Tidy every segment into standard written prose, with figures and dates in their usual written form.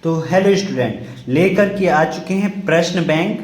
तो hello student, लेकर के आ चुके हैं प्रश्न बैंक।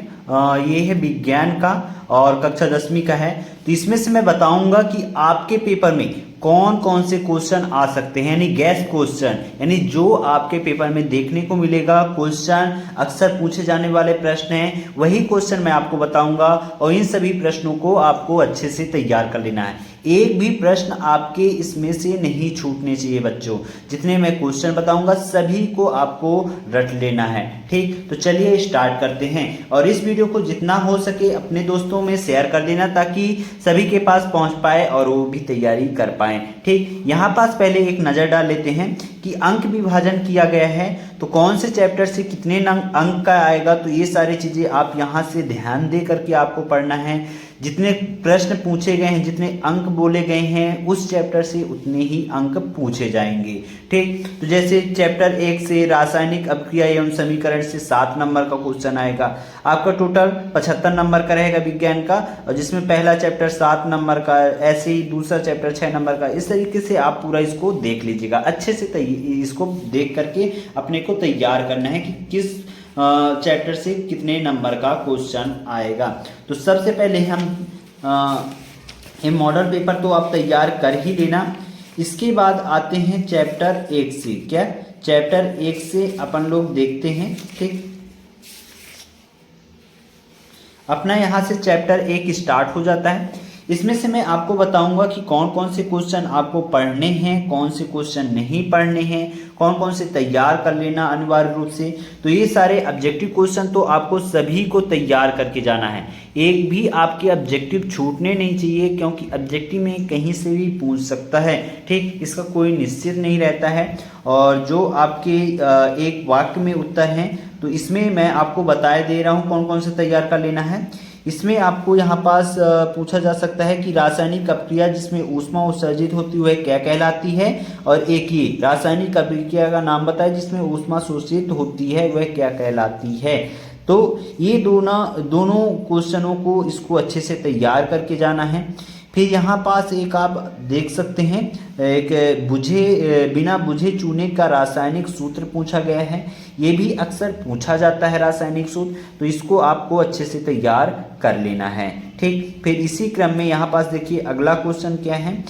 ये है विज्ञान का और कक्षा 10वीं का है। तो इसमें से मैं बताऊंगा कि आपके पेपर में कौन कौन से क्वेश्चन आ सकते हैं, यानी गैस क्वेश्चन, यानी जो आपके पेपर में देखने को मिलेगा क्वेश्चन, अक्सर पूछे जाने वाले प्रश्न हैं, वही क्वेश्चन मैं आपको बताऊंगा और इन सभी प्रश्नों को आपको अच्छे से तैयार कर लेना है। एक भी प्रश्न आपके इसमें से नहीं छूटने चाहिए बच्चों। जितने मैं क्वेश्चन बताऊंगा सभी को आपको रट लेना है, ठीक। तो चलिए स्टार्ट करते हैं और इस वीडियो को जितना हो सके अपने दोस्तों में शेयर कर देना ताकि सभी के पास पहुंच पाए और वो भी तैयारी कर पाए, ठीक। यहाँ पास पहले एक नज़र डाल लेते हैं कि अंक विभाजन किया गया है तो कौन से चैप्टर से कितने अंक का आएगा। तो ये सारी चीज़ें आप यहाँ से ध्यान दे करके आपको पढ़ना है। जितने प्रश्न पूछे गए हैं, जितने अंक बोले गए हैं, उस चैप्टर से उतने ही अंक पूछे जाएंगे, ठीक। तो जैसे चैप्टर 1 से रासायनिक अभिक्रिया एवं समीकरण से 7 नंबर का क्वेश्चन आएगा। आपका टोटल 75 नंबर का रहेगा विज्ञान का, और जिसमें पहला चैप्टर 7 नंबर का, ऐसे ही दूसरा चैप्टर 6 नंबर का। इस तरीके से आप पूरा इसको देख लीजिएगा अच्छे से। इसको देख करके अपने को तैयार करना है कि किस चैप्टर से कितने नंबर का क्वेश्चन आएगा। तो सबसे पहले हम ये मॉडल पेपर तो आप तैयार कर ही लेना। इसके बाद आते हैं चैप्टर 1 से। क्या चैप्टर 1 से अपन लोग देखते हैं, ठीक। अपना यहाँ से चैप्टर 1 स्टार्ट हो जाता है। इसमें से मैं आपको बताऊंगा कि कौन कौन से क्वेश्चन आपको पढ़ने हैं, कौन से क्वेश्चन नहीं पढ़ने हैं, कौन कौन से तैयार कर लेना अनिवार्य रूप से। तो ये सारे ऑब्जेक्टिव क्वेश्चन तो आपको सभी को तैयार करके जाना है। एक भी आपके ऑब्जेक्टिव छूटने नहीं चाहिए, क्योंकि ऑब्जेक्टिव में कहीं से भी पूछ सकता है, ठीक। इसका कोई निश्चित नहीं रहता है। और जो आपके एक वाक्य में उत्तर हैं, तो इसमें मैं आपको बताए दे रहा हूँ कौन कौन से तैयार कर लेना है। इसमें आपको यहाँ पास पूछा जा सकता है कि रासायनिक अभिक्रिया जिसमें ऊष्मा उत्सर्जित होती है क्या कहलाती है, और एक ही रासायनिक अभिक्रिया का नाम बताए जिसमें ऊष्मा शोषित होती है वह क्या कहलाती है। तो ये दोनों क्वेश्चनों को इसको अच्छे से तैयार करके जाना है। फिर यहाँ पास एक आप देख सकते हैं, एक बिना बुझे चूने का रासायनिक सूत्र पूछा गया है। ये भी अक्सर पूछा जाता है रासायनिक सूत्र, तो इसको आपको अच्छे से तैयार कर लेना है, ठीक। फिर इसी क्रम में यहाँ पास देखिए अगला क्वेश्चन क्या है।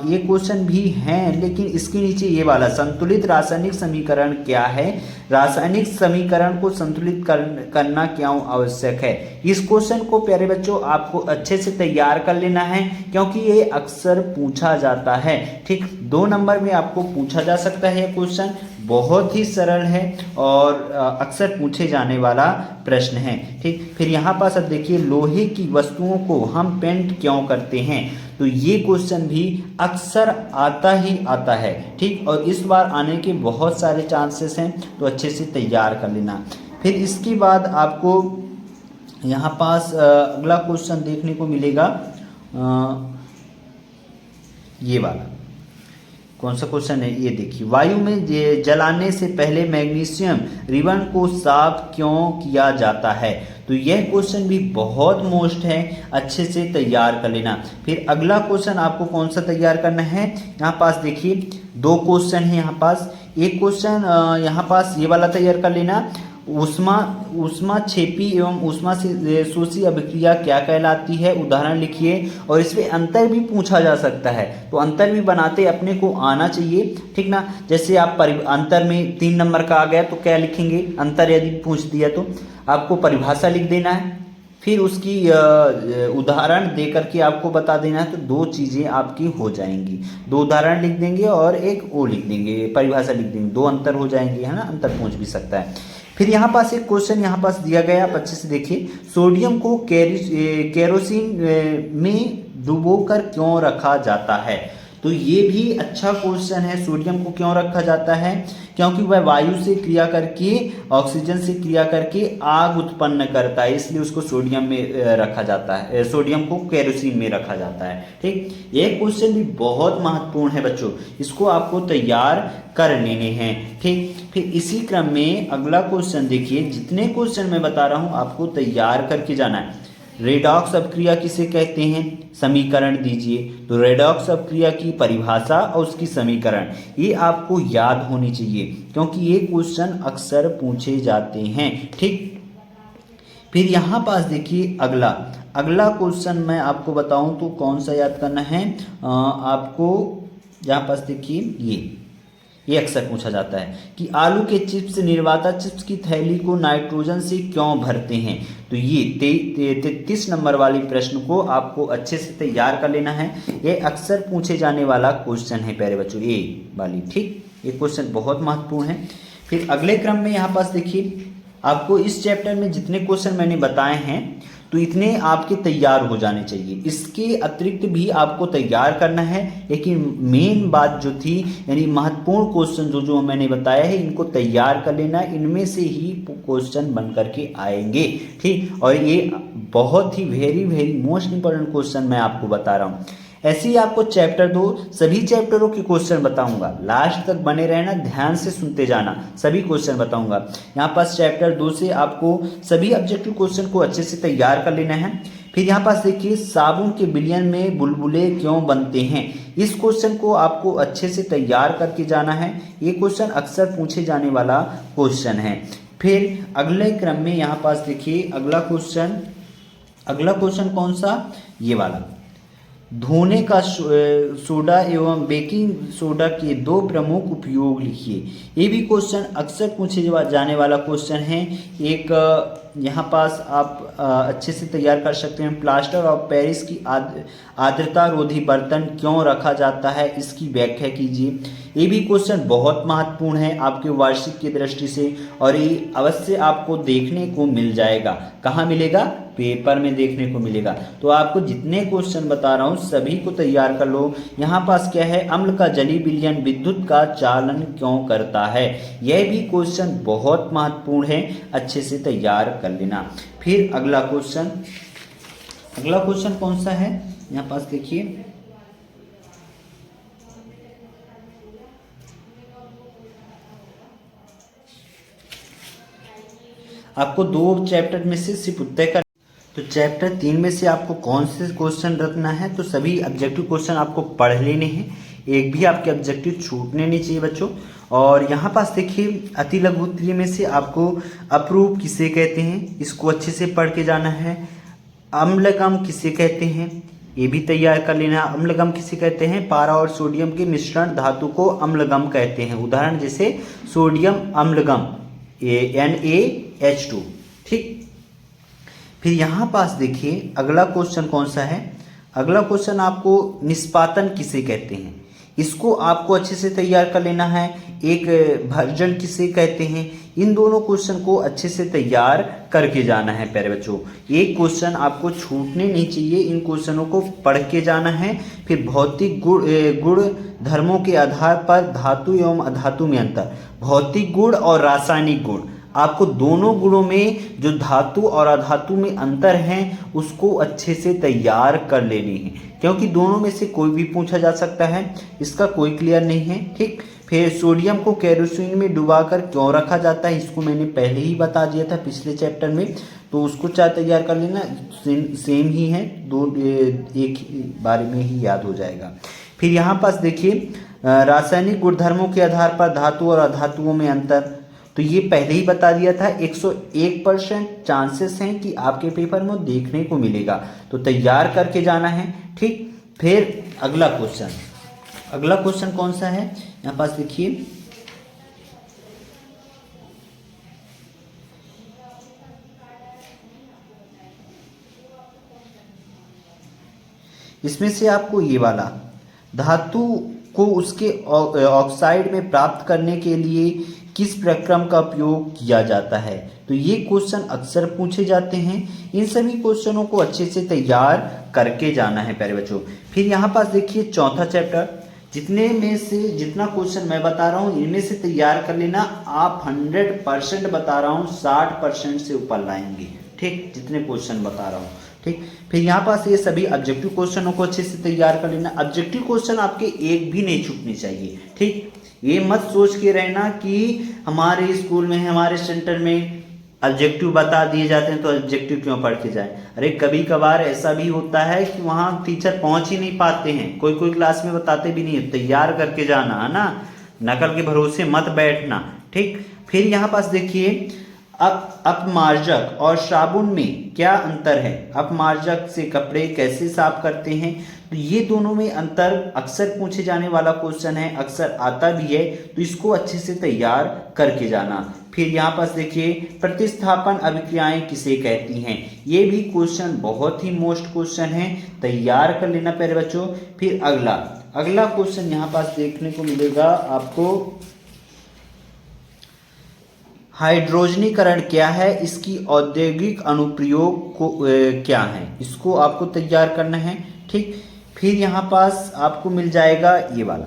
ये क्वेश्चन भी हैं, लेकिन इसके नीचे ये वाला संतुलित रासायनिक समीकरण क्या है, रासायनिक समीकरण को संतुलित करना क्यों आवश्यक है। इस क्वेश्चन को प्यारे बच्चों आपको अच्छे से तैयार कर लेना है, क्योंकि ये अक्सर पूछा जाता है, ठीक। 2 नंबर में आपको पूछा जा सकता है। ये क्वेश्चन बहुत ही सरल है और अक्सर पूछे जाने वाला प्रश्न है, ठीक। फिर यहाँ पास अब देखिए लोहे की वस्तुओं को हम पेंट क्यों करते हैं। तो ये क्वेश्चन भी अक्सर आता ही आता है, ठीक। और इस बार आने के बहुत सारे चांसेस हैं, तो अच्छे से तैयार कर लेना। फिर इसके बाद आपको यहाँ पास अगला क्वेश्चन देखने को मिलेगा। ये वाला कौन सा क्वेश्चन है, ये देखिए, वायु में जलाने से पहले मैग्नीशियम रिबन को साफ क्यों किया जाता है। तो यह क्वेश्चन भी बहुत मोस्ट है, अच्छे से तैयार कर लेना। फिर अगला क्वेश्चन आपको कौन सा तैयार करना है, यहाँ पास देखिए 2 क्वेश्चन है। यहाँ पास एक क्वेश्चन यहाँ पास ये वाला तैयार कर लेना, ऊष्मा छेपी एवं ऊष्मा से शोषी अभिक्रिया क्या कहलाती है, उदाहरण लिखिए। और इसमें अंतर भी पूछा जा सकता है, तो अंतर भी बनाते अपने को आना चाहिए, ठीक ना। जैसे आप अंतर में 3 नंबर का आ गया तो क्या लिखेंगे, अंतर यदि पूछ दिया तो आपको परिभाषा लिख देना है, फिर उसकी उदाहरण दे करके आपको बता देना है। तो 2 चीज़ें आपकी हो जाएंगी, 2 उदाहरण लिख देंगे और एक वो लिख देंगे, परिभाषा लिख देंगे, 2 अंतर हो जाएंगे, है ना। अंतर पूछ भी सकता है। फिर यहाँ पास एक क्वेश्चन यहाँ पास दिया गया, आप अच्छे से देखिए, सोडियम को केरोसिन में डुबोकर क्यों रखा जाता है। तो ये भी अच्छा क्वेश्चन है। सोडियम को क्यों रखा जाता है, क्योंकि वह वायु से क्रिया करके, ऑक्सीजन से क्रिया करके आग उत्पन्न करता है, इसलिए उसको सोडियम में रखा जाता है, सोडियम को केरोसिन में रखा जाता है, ठीक। ये क्वेश्चन भी बहुत महत्वपूर्ण है बच्चों, इसको आपको तैयार कर लेने हैं, ठीक। फिर इसी क्रम में अगला क्वेश्चन देखिए, जितने क्वेश्चन मैं बता रहा हूँ आपको तैयार करके जाना है। रेडॉक्स अपक्रिया किसे कहते हैं, समीकरण दीजिए। तो रेडॉक्स अपक्रिया की परिभाषा और उसकी समीकरण ये आपको याद होनी चाहिए, क्योंकि ये क्वेश्चन अक्सर पूछे जाते हैं। ठीक, फिर यहाँ पास देखिए अगला क्वेश्चन मैं आपको बताऊं तो कौन सा याद करना है आपको। यहाँ पास देखिए ये अक्सर पूछा जाता है कि आलू के चिप्स निर्वाता चिप्स की थैली को नाइट्रोजन से क्यों भरते हैं। तो ये 33 नंबर वाली प्रश्न को आपको अच्छे से तैयार कर लेना है। ये अक्सर पूछे जाने वाला क्वेश्चन है प्यारे बच्चों, ये वाली। ठीक, ये क्वेश्चन बहुत महत्वपूर्ण है। फिर अगले क्रम में यहाँ पास देखिए आपको इस चैप्टर में जितने क्वेश्चन मैंने बताए हैं तो इतने आपके तैयार हो जाने चाहिए। इसके अतिरिक्त भी आपको तैयार करना है, लेकिन मेन बात जो थी यानी महत्वपूर्ण क्वेश्चन जो मैंने बताया है इनको तैयार कर लेना, इनमें से ही क्वेश्चन बन करके आएंगे। ठीक, और ये बहुत ही वेरी मोस्ट इंपॉर्टेंट क्वेश्चन मैं आपको बता रहा हूँ। ऐसे ही आपको चैप्टर 2 सभी चैप्टरों के क्वेश्चन बताऊंगा, लास्ट तक बने रहना, ध्यान से सुनते जाना, सभी क्वेश्चन बताऊंगा। यहाँ पास चैप्टर 2 से आपको सभी ऑब्जेक्टिव क्वेश्चन को अच्छे से तैयार कर लेना है। फिर यहाँ पास देखिए साबुन के विलयन में बुलबुले क्यों बनते हैं, इस क्वेश्चन को आपको अच्छे से तैयार करके जाना है। ये क्वेश्चन अक्सर पूछे जाने वाला क्वेश्चन है। फिर अगले क्रम में यहाँ पास देखिए अगला क्वेश्चन कौन सा, ये वाला, धोने का सोडा एवं बेकिंग सोडा के 2 प्रमुख उपयोग लिखिए। ये भी क्वेश्चन अक्सर पूछे जाने वाला क्वेश्चन है। एक यहाँ पास आप अच्छे से तैयार कर सकते हैं, प्लास्टर ऑफ पेरिस की आर्द्रता रोधी बर्तन क्यों रखा जाता है, इसकी व्याख्या कीजिए। ये भी क्वेश्चन बहुत महत्वपूर्ण है आपके वार्षिक की दृष्टि से, और ये अवश्य आपको देखने को मिल जाएगा। कहाँ मिलेगा, पेपर में देखने को मिलेगा। तो आपको जितने क्वेश्चन बता रहा हूँ सभी को तैयार कर लो। यहाँ पास क्या है, अम्ल का जलीय विलयन विद्युत का चालन क्यों करता है, यह भी क्वेश्चन बहुत महत्वपूर्ण है, अच्छे से तैयार कर लेना। फिर अगला क्वेश्चन कौन सा है, यहाँ पास देखिए आपको 2 चैप्टर में से सिर्फ उत्तर का, तो चैप्टर 3 में से आपको कौन से क्वेश्चन रखना है, तो सभी ऑब्जेक्टिव क्वेश्चन आपको पढ़ लेने हैं, एक भी आपके ऑब्जेक्टिव छूटने नहीं चाहिए बच्चों। और यहाँ पास देखिए अति लघु उत्तरीय में से आपको अपरूप किसे कहते हैं, इसको अच्छे से पढ़ के जाना है। अम्लगम किसे कहते हैं, ये भी तैयार कर लेना। अम्लगम किसे कहते हैं, पारा और सोडियम के मिश्रण धातु को अम्लगम कहते हैं। उदाहरण जैसे सोडियम अम्लगम NaH2। ठीक, फिर यहाँ पास देखिए अगला क्वेश्चन कौन सा है, अगला क्वेश्चन आपको निष्पादन किसे कहते हैं, इसको आपको अच्छे से तैयार कर लेना है। एक भर्जन किसे कहते हैं, इन दोनों क्वेश्चन को अच्छे से तैयार करके जाना है प्यारे बच्चों। एक क्वेश्चन आपको छूटने नहीं चाहिए, इन क्वेश्चनों को पढ़ के जाना है। फिर भौतिक गुण धर्मों के आधार पर धातु एवं अधातु में अंतर, भौतिक गुण और रासायनिक गुण, आपको दोनों गुणों में जो धातु और अधातु में अंतर हैं उसको अच्छे से तैयार कर लेनी है, क्योंकि दोनों में से कोई भी पूछा जा सकता है, इसका कोई क्लियर नहीं है। ठीक, फिर सोडियम को केरोसिन में डुबाकर क्यों रखा जाता है, इसको मैंने पहले ही बता दिया था पिछले चैप्टर में, तो उसको चाहे तैयार कर लेना, सेम ही है, एक बारे में ही याद हो जाएगा। फिर यहाँ पास देखिए रासायनिक गुणधर्मों के आधार पर धातु और अधातुओं में अंतर, तो ये पहले ही बता दिया था। 101% चांसेस हैं कि आपके पेपर में देखने को मिलेगा, तो तैयार करके जाना है। ठीक, फिर अगला क्वेश्चन कौन सा है, यहाँ पास देखिए इसमें से आपको ये वाला, धातु को उसके ऑक्साइड में प्राप्त करने के लिए किस प्रक्रम का उपयोग किया जाता है, तो ये क्वेश्चन अक्सर पूछे जाते हैं। इन सभी क्वेश्चनों को अच्छे से तैयार करके जाना है प्यारे बच्चों। फिर यहाँ पास देखिए चौथा चैप्टर, जितने में से जितना क्वेश्चन मैं बता रहा हूँ इनमें से तैयार कर लेना। आप 100% बता रहा हूँ, 60% से ऊपर लाएंगे। ठीक, जितने क्वेश्चन बता रहा हूँ। ठीक, फिर यहाँ पास ये सभी ऑब्जेक्टिव क्वेश्चनों को अच्छे से तैयार कर लेना। ऑब्जेक्टिव क्वेश्चन आपके एक भी नहीं छूटने चाहिए। ठीक, ये मत सोच के रहना कि हमारे स्कूल में हमारे सेंटर में ऑब्जेक्टिव बता दिए जाते हैं तो ऑब्जेक्टिव क्यों पढ़ के जाएं। अरे कभी कभार ऐसा भी होता है कि वहाँ टीचर पहुंच ही नहीं पाते हैं, कोई कोई क्लास में बताते भी नहीं है, तैयार करके जाना है ना, नकल के भरोसे मत बैठना। ठीक, फिर यहाँ पास देखिए अपमार्जक और साबुन में क्या अंतर है। अपमार्जक से कपड़े कैसे साफ करते हैं, तो ये दोनों में अंतर अक्सर पूछे जाने वाला क्वेश्चन है, अक्सर आता भी है, तो इसको अच्छे से तैयार करके जाना। फिर यहाँ पास देखिए प्रतिस्थापन अभिक्रियाएं किसे कहती हैं, ये भी क्वेश्चन बहुत ही मोस्ट क्वेश्चन है, तैयार कर लेना प्यारे बच्चों। फिर अगला क्वेश्चन यहाँ पास देखने को मिलेगा आपको, हाइड्रोजनीकरण क्या है, इसकी औद्योगिक अनुप्रयोग को क्या है, इसको आपको तैयार करना है। ठीक, फिर यहाँ पास आपको मिल जाएगा ये वाला,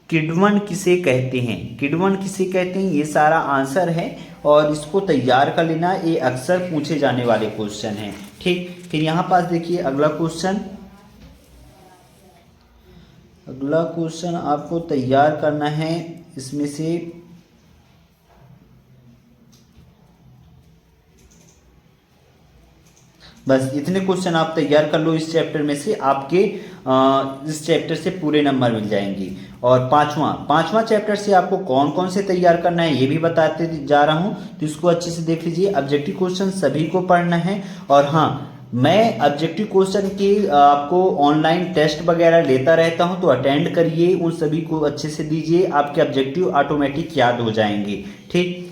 किण्वन किसे कहते हैं, किण्वन किसे कहते हैं, ये सारा आंसर है और इसको तैयार कर लेना, ये अक्सर पूछे जाने वाले क्वेश्चन हैं। ठीक, फिर यहाँ पास देखिए अगला क्वेश्चन आपको तैयार करना है, इसमें से बस इतने क्वेश्चन आप तैयार कर लो इस चैप्टर में से, आपके इस चैप्टर से पूरे नंबर मिल जाएंगे। और पांचवा चैप्टर से आपको कौन कौन से तैयार करना है ये भी बताते जा रहा हूं, तो इसको अच्छे से देख लीजिए। ऑब्जेक्टिव क्वेश्चन सभी को पढ़ना है, और हाँ मैं ऑब्जेक्टिव क्वेश्चन के आपको ऑनलाइन टेस्ट वगैरह लेता रहता हूं, तो अटेंड करिए, उन सभी को अच्छे से दीजिए, आपके ऑब्जेक्टिव ऑटोमेटिक याद हो जाएंगे। ठीक,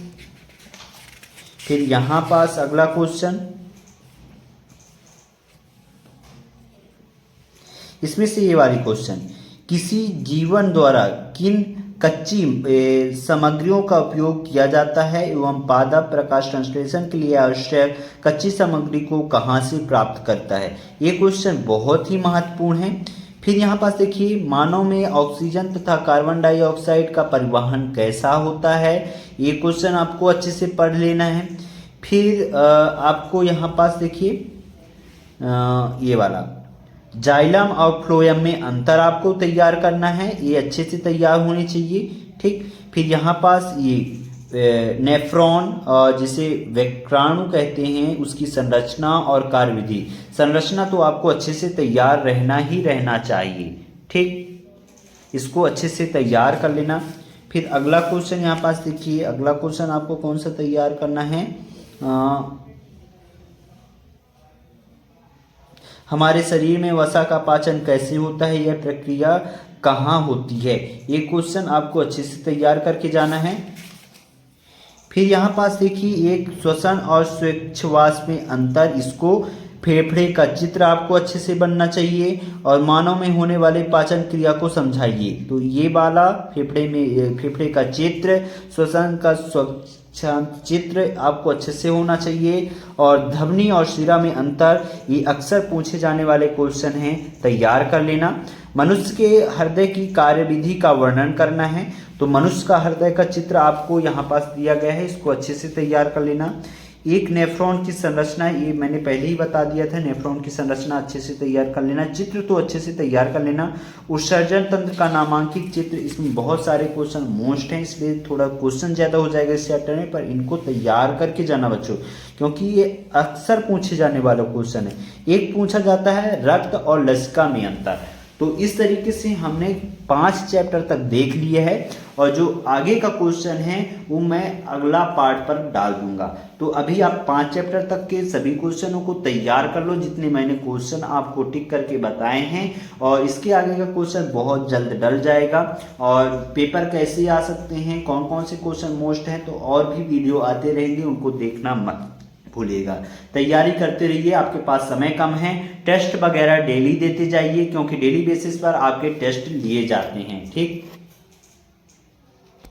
फिर यहाँ पास अगला क्वेश्चन, इसमें से ये वाली क्वेश्चन, किसी जीवन द्वारा किन कच्ची सामग्रियों का उपयोग किया जाता है एवं पादप प्रकाश संश्लेषण के लिए आवश्यक कच्ची सामग्री को कहाँ से प्राप्त करता है, ये क्वेश्चन बहुत ही महत्वपूर्ण है। फिर यहाँ पास देखिए मानव में ऑक्सीजन तथा कार्बन डाइऑक्साइड का परिवहन कैसा होता है, ये क्वेश्चन आपको अच्छे से पढ़ लेना है। फिर आपको यहाँ पास देखिए ये वाला, जाइलम और फ्लोएम में अंतर आपको तैयार करना है, ये अच्छे से तैयार होने चाहिए। ठीक, फिर यहाँ पास ये नेफ्रॉन जिसे वैक्राणु कहते हैं, उसकी संरचना और कार्यविधि, संरचना तो आपको अच्छे से तैयार रहना चाहिए। ठीक, इसको अच्छे से तैयार कर लेना। फिर अगला क्वेश्चन यहाँ पास देखिए, अगला क्वेश्चन आपको कौन सा तैयार करना है, हमारे शरीर में वसा का पाचन कैसे होता है, यह प्रक्रिया कहाँ होती है, ये क्वेश्चन आपको अच्छे से तैयार करके जाना है। फिर यहाँ पास देखिए एक श्वसन और श्वास में अंतर, इसको फेफड़े का चित्र आपको अच्छे से बनना चाहिए, और मानव में होने वाले पाचन क्रिया को समझाइए, तो ये वाला फेफड़े का चित्र, श्वसन का चित्र आपको अच्छे से होना चाहिए, और ध्वनि और शिरा में अंतर, ये अक्सर पूछे जाने वाले क्वेश्चन हैं, तैयार कर लेना। मनुष्य के हृदय की कार्यविधि का वर्णन करना है, तो मनुष्य का हृदय का चित्र आपको यहाँ पास दिया गया है, इसको अच्छे से तैयार कर लेना। एक नेफ्रॉन की संरचना, ये मैंने पहले ही बता दिया था, नेफ्रॉन की संरचना अच्छे से तैयार कर लेना, चित्र तो अच्छे से तैयार कर लेना। उत्सर्जन तंत्र का नामांकित चित्र, इसमें बहुत सारे क्वेश्चन मोस्ट हैं, इसलिए थोड़ा क्वेश्चन ज़्यादा हो जाएगा इस चैप्टर में, पर इनको तैयार करके जाना बच्चों, क्योंकि ये अक्सर पूछे जाने वाला क्वेश्चन है। एक पूछा जाता है रक्त और लसिका में अंतर, तो इस तरीके से हमने 5 चैप्टर तक देख लिए हैं, और जो आगे का क्वेश्चन है वो मैं अगला पार्ट पर डाल दूंगा। तो अभी आप 5 चैप्टर तक के सभी क्वेश्चनों को तैयार कर लो, जितने मैंने क्वेश्चन आपको टिक करके बताए हैं, और इसके आगे का क्वेश्चन बहुत जल्द डल जाएगा। और पेपर कैसे आ सकते हैं, कौन कौन से क्वेश्चन मोस्ट हैं, तो और भी वीडियो आते रहेंगे, उनको देखना मत भूलिएगा। तैयारी करते रहिए, आपके पास समय कम है, टेस्ट वगैरह डेली देते जाइए, क्योंकि डेली बेसिस पर आपके टेस्ट लिए जाते हैं। ठीक।